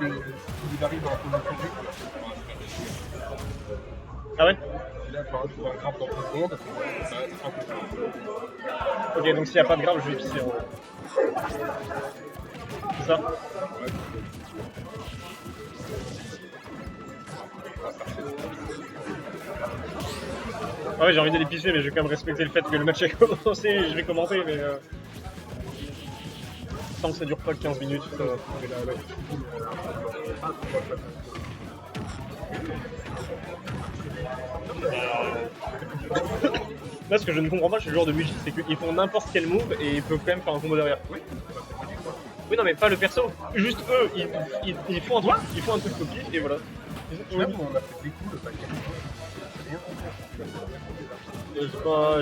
qu'il arrive à un peu de Ah ouais? là, tu vas trouver un grave dans 2 secondes, ça va être impossible. Ok, donc s'il n'y a pas de grave, je vais pisser en haut. C'est ça? Ah ouais, j'ai envie d'aller pisser, mais je vais quand même respecter le fait que le match a commencé et je vais commenter, mais tant que ça dure pas 15 minutes, ça va. Là, ce que je ne comprends pas chez le joueur de Luigi, c'est qu'ils font n'importe quel move et ils peuvent quand même faire un combo derrière. Oui, non, mais pas le perso. Juste eux, ils font un truc, ils font un truc copie et voilà. Là, on a fait des coups, le paquet.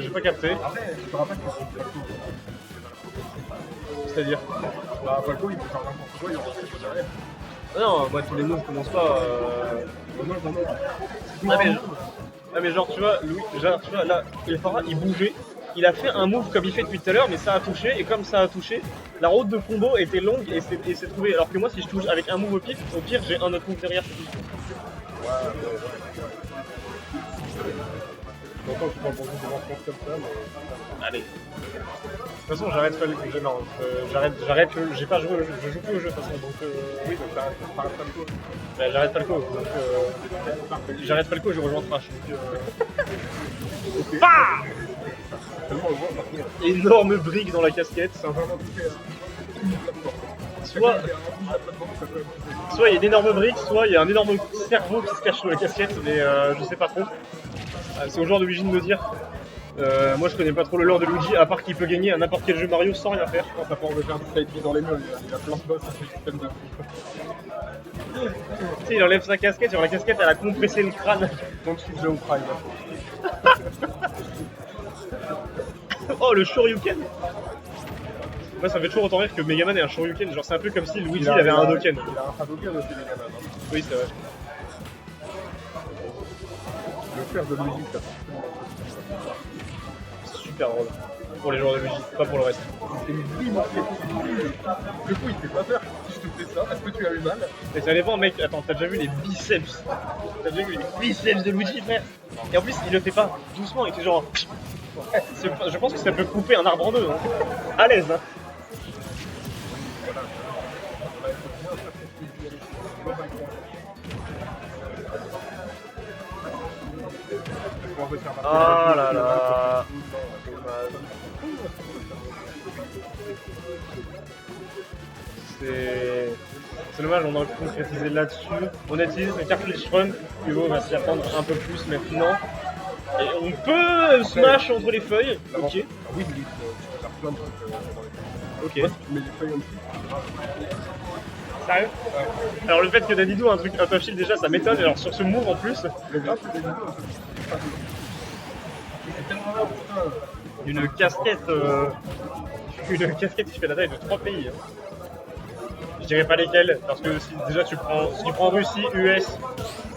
J'ai pas capté. Après, je te rappelle que c'est Falco. C'est-à-dire Bah, Falco, il peut faire n'importe quoi, il aura fait derrière. Ah non, moi tous les moves commencent pas. Ah mais genre tu vois, Louis, genre, tu vois là, Elphara il bougeait, il a fait un move comme il fait depuis tout à l'heure, mais ça a touché, et comme ça a touché, la route de combo était longue et s'est trouvée. Alors que moi si je touche avec un move au pire j'ai un autre move derrière. J'entends que tu prends beaucoup de rencontres comme ça, mais. Allez. De toute façon j'arrête pas le jeu, non, j'arrête, j'ai pas joué au jeu, je joue plus au jeu de toute façon, donc Oui, donc t'arrêtes Falco. bah, j'arrête pas le coup, donc j'arrête pas le coup, je rejoins Trash. Donc, bah Tellement on voit, par contre. énorme brique dans la casquette. C'est vraiment tout fait. Soit il y a d'énormes briques, soit il y a un énorme cerveau qui se cache sous la casquette, mais je sais pas trop. C'est au joueur de Luigi de me dire. Moi je connais pas trop le lore de Luigi, à part qu'il peut gagner à n'importe quel jeu Mario sans rien faire. Je pense à pas enlever un side dans les meules, il a plein de boss, ça fait système de Tu sais, il enlève sa casquette, sur la casquette elle a compressé le crâne. Donc je suis déjà au prime. Oh le Shoryuken. Moi ça me fait toujours autant rire que Megaman ait un Shoryuken, genre c'est un peu comme si Luigi avait un Hadoken. Il a un Hadoken aussi, les gamins. Oui c'est vrai. Le frère de Luigi, ça. C'est super drôle. Pour les joueurs de Luigi, pas pour le reste. C'est une vie mortelle. Du coup, il fait pas peur. Si je te fais ça, est-ce que tu as eu mal? Et ça dépend mec, attends, t'as déjà vu les biceps? T'as déjà vu les biceps de Luigi frère? Et en plus il le fait pas doucement, il fait genre... Je pense que ça peut couper un arbre en deux, hein. À l'aise hein. Oh là là. C'est dommage, on aurait pu concrétiser là-dessus. On utilise le cartridge run, Hugo va s'y attendre un peu plus maintenant. Et on peut smash entre les feuilles. Ok. Oui, oui, tu peux faire plein de trucs dans les Ok. tu mets les feuilles en dessous. Sérieux? Ouais. Alors le fait que Dadidou a un truc up shield déjà ça m'étonne, alors sur ce move en plus. Le graphe, c'est des vidéos. C'est tellement là, putain. Une casquette qui fait la taille de 3 pays. Hein. Je dirais pas lesquels, parce que si déjà si tu prends Russie, US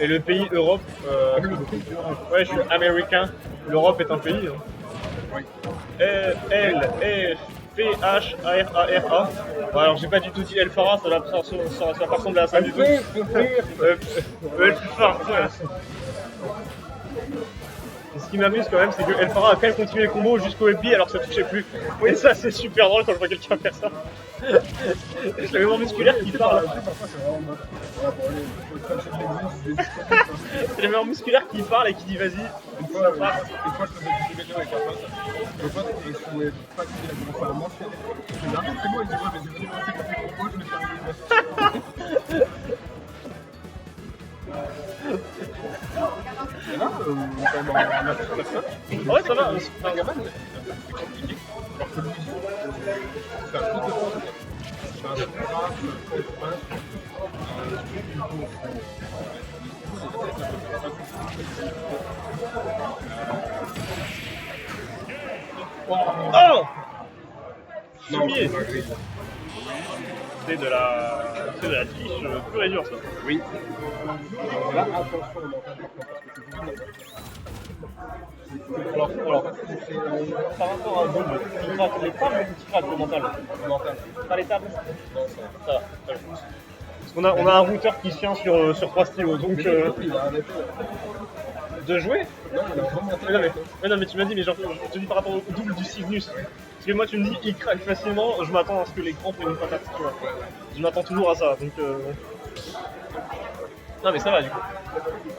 et le pays Europe, ouais je suis américain, l'Europe est un pays. Hein. Oui. L-F-P-H-A-R-A-R-A. Bon, alors j'ai pas du tout dit Elphara, ça va pas ressembler à ça du tout. Elphara. Ce qui m'amuse quand même, c'est que Elphara a quand même continué les combos jusqu'au FB alors que ça touchait plus. Et ça, c'est super drôle quand je vois quelqu'un faire ça. C'est la mémoire musculaire qui parle. C'est la mémoire musculaire qui parle et qui dit vas-y. Une fois, je faisais une vidéo avec un pote. Le pote, il se trouvait pas qu'il a commencé à mentir. Je dis, arrête, c'est moi, il dit, ouais, mais j'ai venu passer quand t'es combo, je me suis arrivé. Et là, on est quand même en affaire comme ça. Ouais, ça va. C'est un gamin, c'est compliqué. Alors que Luigi, c'est un truc de force. C'est un truc grave, c'est un truc Oh Sumier. non, C'est de la triche pure et dure ça. oui. Là, attention au mental parce que Alors, par rapport à double, tu craques les tables ou tu craques le mental? mental. Pas les tables? Non, Ça va, très bien. Parce On a un routeur qui tient sur 3 stylos, donc Il a arrêté. de jouer. Non, il a vraiment Mais non, mais tu m'as dit, mais genre, je te dis par rapport au double du Cygnus. Parce que moi, tu me dis, il craque facilement, je m'attends à ce que l'écran prenne une patate, tu vois. Je m'attends toujours à ça, donc non, mais ça va, du coup.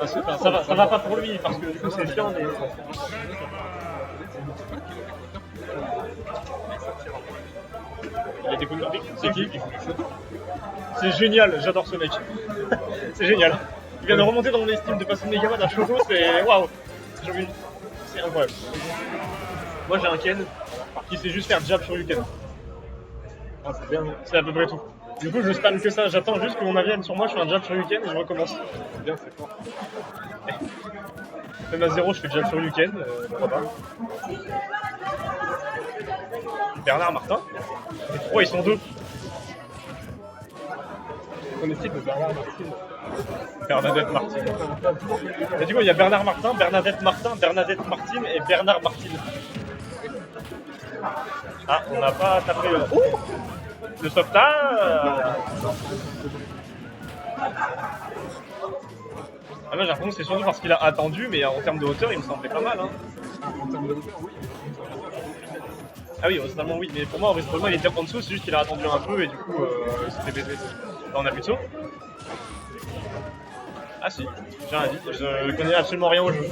Ah, ça va pas pour lui, parce que du coup, c'est chiant, mais... Il a des coups de pique. C'est qui? C'est génial, j'adore ce mec. C'est génial. Il vient de remonter dans mon estime de passer de Megaman à Shogo, c'est waouh. C'est incroyable. Moi j'ai un Ken qui sait juste faire jab sur Yuken. Ah, c'est bien. C'est à peu près tout. Du coup je spam que ça, j'attends juste que mon avis vienne sur moi, je fais un jab sur Yuken et je recommence. C'est bien, c'est fort. Même à 0 je fais jab sur Yuken, pourquoi pas. Bernard Martin. Oh ils sont deux. On est de Bernard Martin. Bernadette Martin. Et du coup il y a Bernard Martin, Bernadette Martin, Bernadette Martin et Bernard Martin. Ah on n'a pas tapé le sauvetage. Ah moi j'ai l'impression que c'est surtout parce qu'il a attendu, mais en termes de hauteur il me semblait pas mal. Hein. En termes de hauteur, oui. Ah oui, totalement oui, mais pour moi, il était en dessous, c'est juste qu'il a attendu un peu et du coup, c'était baisé. Là, on a plus de saut. Ah si, j'ai rien dit, je connais absolument rien au jeu.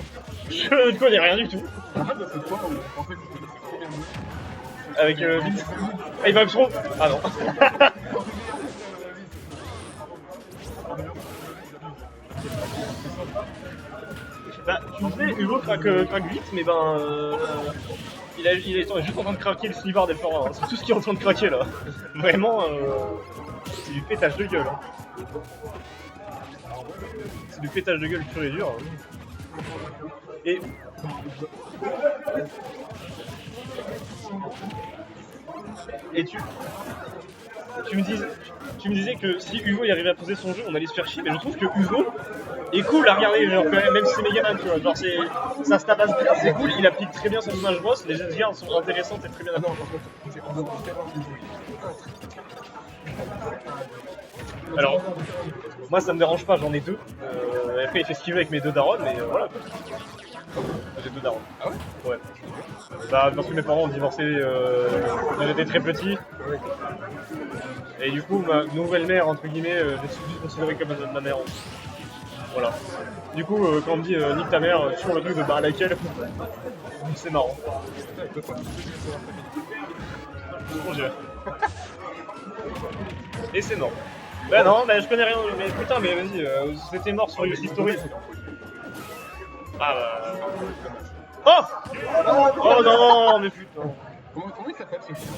Je ne connais rien du tout. En fait, c'est toi où je pensais que tu connaissais trop bien le jeu. Avec Vince. Ah, il va trop. Ah non. Bah, tu me disais, Hugo craque vite, mais ben. Il est juste en train de craquer le slivard des forats, hein. C'est tout ce qui est en train de craquer là. Vraiment, c'est du pétage de gueule. Hein. C'est du pétage de gueule pur et dur. Hein. Et. Et tu me disais que si Hugo y arrivait à poser son jeu, on allait se faire chier, mais je trouve que Hugo est cool à regarder, genre, quand même si c'est Megaman, tu vois. Genre, ça se tabasse bien, c'est cool, il applique très bien son Smash Bros, les jeux de garde sont intéressantes et très bien appliquées. Alors, moi ça me dérange pas, j'en ai deux. Après, il fait ce qu'il veut avec mes deux darons, mais voilà. J'ai deux darons. Ah ouais? Ouais. Bah, parce que mes parents ont divorcé quand j'étais très petit. Et du coup, ma nouvelle mère, entre guillemets, je suis considérée comme ma mère. Voilà. Du coup, quand on me dit nique ta mère sur le truc de bah laquelle, c'est marrant. Bon, et c'est mort. Bah non, bah je connais rien, mais putain, mais vas-y, c'était mort sur History. Ah bah. Oh! Oh non, mais putain. Comment il s'appelle ce film?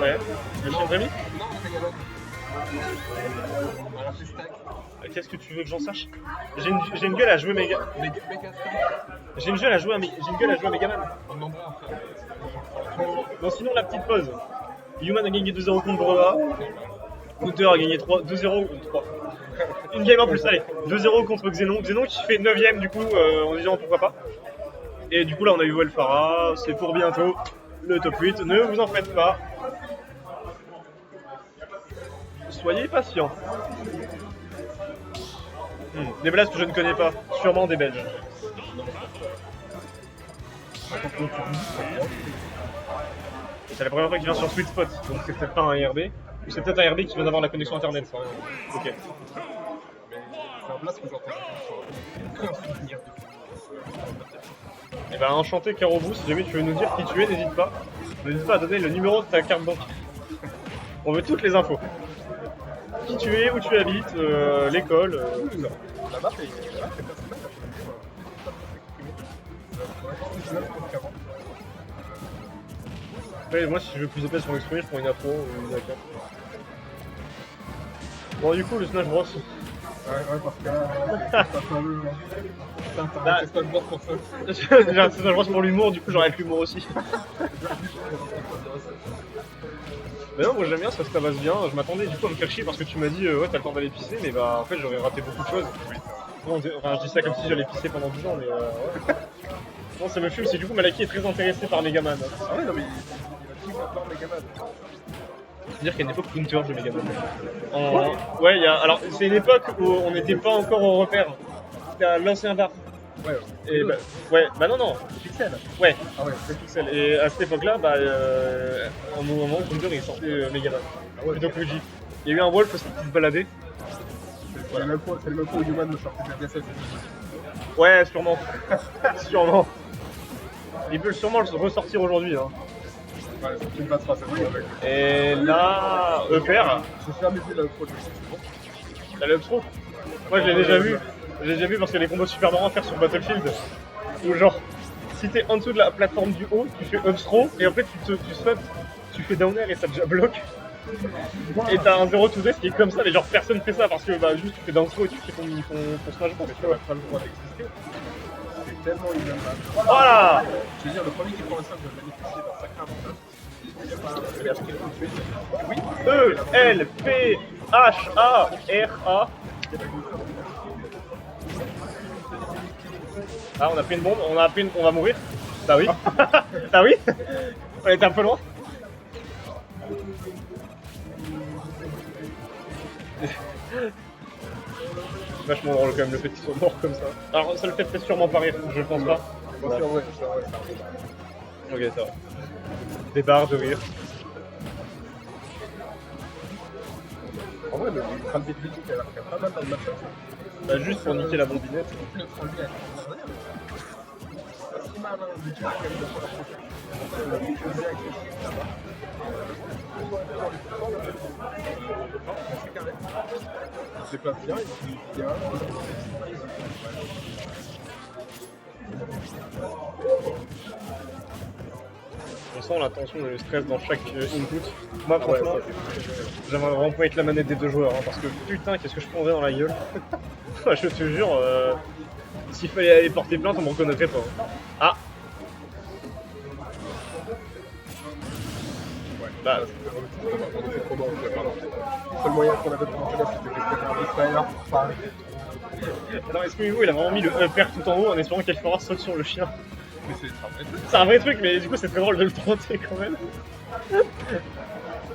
Ouais, le chien de Rémi? Non, le Megaman. Alors, c'est Stack. Qu'est-ce que tu veux que j'en sache? J'ai une gueule à jouer Mega. J'ai une gueule à jouer à Megaman. On en voit un frère. Bon, sinon, la petite pause. Human a gagné 2-0 contre Breva. Counter a gagné 2-0 3. Une game en plus, allez. 2-0 contre Xenon. Xenon qui fait 9ème du coup, en disant pourquoi pas. Et du coup, là, on a eu Wolfara. C'est pour bientôt le top 8. Ne vous en faites pas. Soyez patients. Des blasts que je ne connais pas. Sûrement des Belges. C'est la première fois qu'il vient sur Sweet Spot, donc c'est peut-être pas un RB. Ou c'est peut-être un RB qui vient d'avoir la connexion internet. Ok. Mais c'est un blast que j'entends sur un souvenir. Et bah enchanté Karobou, si jamais tu veux nous dire qui tu es, n'hésite pas. N'hésite pas à donner le numéro de ta carte bancaire. On veut toutes les infos. Qui tu es, où tu habites, l'école, tout ça. La map est pas Après, moi si je veux plus épais sur m'exprimer, je prends une afro ou une AK. Bon du coup le Smash Bros. Ouais, parce que t'as pas le... T'as un Smash Bros pour ça. J'ai un Smash Bros pour l'humour, du coup j'aurai avec l'humour aussi. Mais non, moi j'aime bien, ça se tabasse bien. Je m'attendais du coup à me faire chier parce que tu m'as dit ouais t'as le temps d'aller pisser, mais bah en fait j'aurais raté beaucoup de choses. Enfin, je dis ça comme si j'allais pisser pendant 10 ans, mais ouais. Non, ça me fume, c'est du coup Malaki est très intéressé par Megaman. Ah ouais, non mais il a tout maintenant Megaman. C'est-à-dire qu'il y a une époque Counter de Megaman. Ouais, alors c'est une époque où on n'était pas encore au repère. C'était l'ancien bar. Ouais, Et bah, ouais, bah non, Pixel. ouais, Ah ouais, c'est Pixel. Et à cette époque-là, bah, à un moment, Counter il sortait Megaman. ah ouais. Plutôt que Luigi. Il y a eu un Wolf aussi qui se baladait. C'est le même fois où Human me sortait de la DSS. Ouais, sûrement. Sûrement. Il peut sûrement le ressortir aujourd'hui. Hein. Ouais, tu me passeras, c'est vrai. Avec. Et là, EPR, J'ai jamais vu la production. t'as le Upstro. Moi je l'ai déjà vu. Je l'ai déjà vu parce qu'il y a des combos super marrants à faire sur Battlefield. Où genre, si t'es en dessous de la plateforme du haut, tu fais Upstro et après tu sautes, tu fais down air et ça déjà bloque. Et t'as un 0 to death qui est comme ça, mais genre personne fait ça parce que bah juste tu fais down throw et tu fais ton smash ball. Mais tu n'as pas le droit d'exister. C'est tellement inhumain. Voilà. Je veux dire, le premier qui prend le simple de bénéficier d'un sacré avantage. Il n'y a pas un truc tout de suite. Oui. E-L-P-H-A-R-A. Ah, on a pris une bombe, on va mourir. Bah oui. Bah oui. On était un peu loin. Vachement drôle quand même le fait qu'ils soient morts comme ça. Alors ça le fait peut-être sûrement pas rire, je pense pas. Bon, c'est vrai, c'est vrai. Ok, ça va. Des barres de rire. En vrai, le train de Ludwig, elle a fait pas mal dans le match. Bah juste pour niquer la bombinette. Le train de Ludwig, c'est si malin, Ludwig, quand même, de faire le Ludwig avec les chiffres là-bas. C'est carré. C'est pas bien, il y a On sent la tension et le stress dans chaque input. Moi franchement, j'aimerais vraiment pas être la manette des deux joueurs hein, parce que putain qu'est-ce que je prendrais dans la gueule. Je te jure, s'il fallait aller porter plainte on me reconnaîtrait pas. Ah. Bah, c'est trop bon, le seul moyen qu'on avait de rentrer là, c'était de faire un Israël pour parler. non, est-ce que Hugo il a vraiment mis le upper tout en haut en espérant qu'elle fera saute sur le chien? Mais c'est un vrai truc. C'est un vrai truc, mais du coup c'est très drôle de le tenter quand même.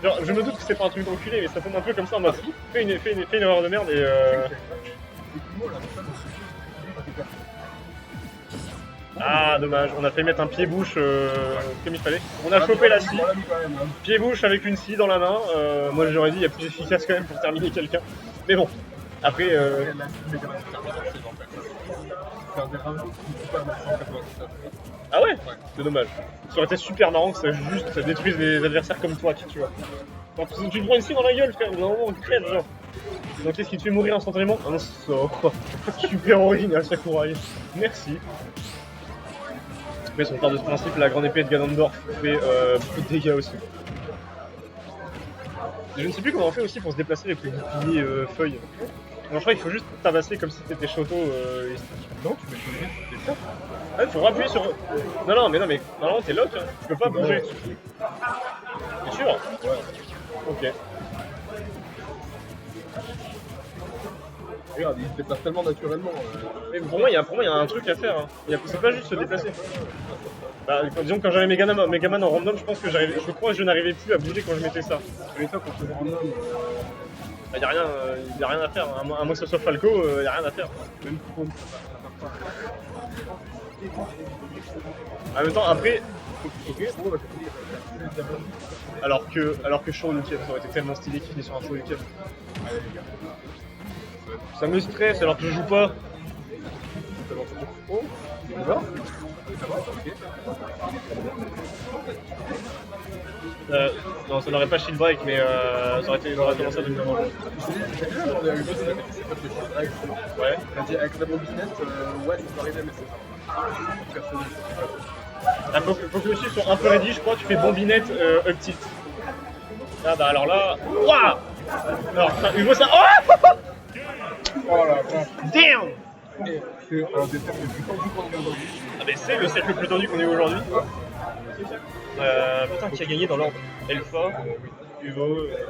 Genre, je me doute que c'est pas un truc d'enculé, mais ça tombe un peu comme ça en mode fais une erreur de merde et Ah, dommage, on a fait mettre un pied-bouche comme il fallait. On a chopé la scie, pied-bouche avec une scie dans la main. Moi j'aurais dit il y a plus efficace quand même pour terminer quelqu'un. Mais bon, après. Ah ouais, c'est dommage. Ça aurait été super marrant que ça détruise les adversaires comme toi, tu vois. Quand tu te prends une scie dans la gueule, frère, normalement on crève, genre. Donc qu'est-ce qui te fait mourir instantanément? Un sort. Super original, Sakurai. Merci. Mais si on part de ce principe, la grande épée de Ganondorf fait beaucoup de dégâts aussi. Je ne sais plus comment on fait aussi pour se déplacer avec les boucliers feuilles. Non, je crois qu'il faut juste tabasser comme si t'étais Shoto. Non, tu mets le c'est ça. Ah, il faut appuyer sur. Non, mais normalement t'es lock, hein. Tu peux pas bouger. T'es sûr? Ouais. Ok. Regarde, il se déplace tellement naturellement. Mais pour moi, il y a un truc à faire. Hein. C'est pas juste se déplacer. Bah, disons que quand j'avais Megaman en random, je crois que je n'arrivais plus à bouger quand je mettais ça. Mais ça, quand tu es random, Bah, y a rien à faire. À moins que ce soit Falco, y a rien à faire. même pour En même temps, après, ok, bon, bah, alors que Shoryuken, ça aurait été tellement stylé qu'il finisse sur un Shoryuken. allez les gars. Ça me stresse alors que je joue pas. Oh, ça va? Ça va, ok. Non, ça n'aurait pas shield break, mais ça aurait commencé à devenir dangereux. J'ai déjà demandé à Hugo si jamais c'est pas de chez Drake. Ouais. Il a dit avec la business, ouais, ça peut arriver, mais c'est ça. Personnellement, c'est pas ça. Ah, faut que le chiffre soit un peu ready, je crois, tu fais bombinette up tilt. Ah bah alors là. Waouh. Alors, Hugo ça. Oh. Oh la vache. Damn. Et c'est un des thèmes les plus tendus qu'on a aujourd'hui. Ah mais c'est le set le plus tendu qu'on ait aujourd'hui. Putain, qui a gagné dans l'ordre? Elfa, Hugo,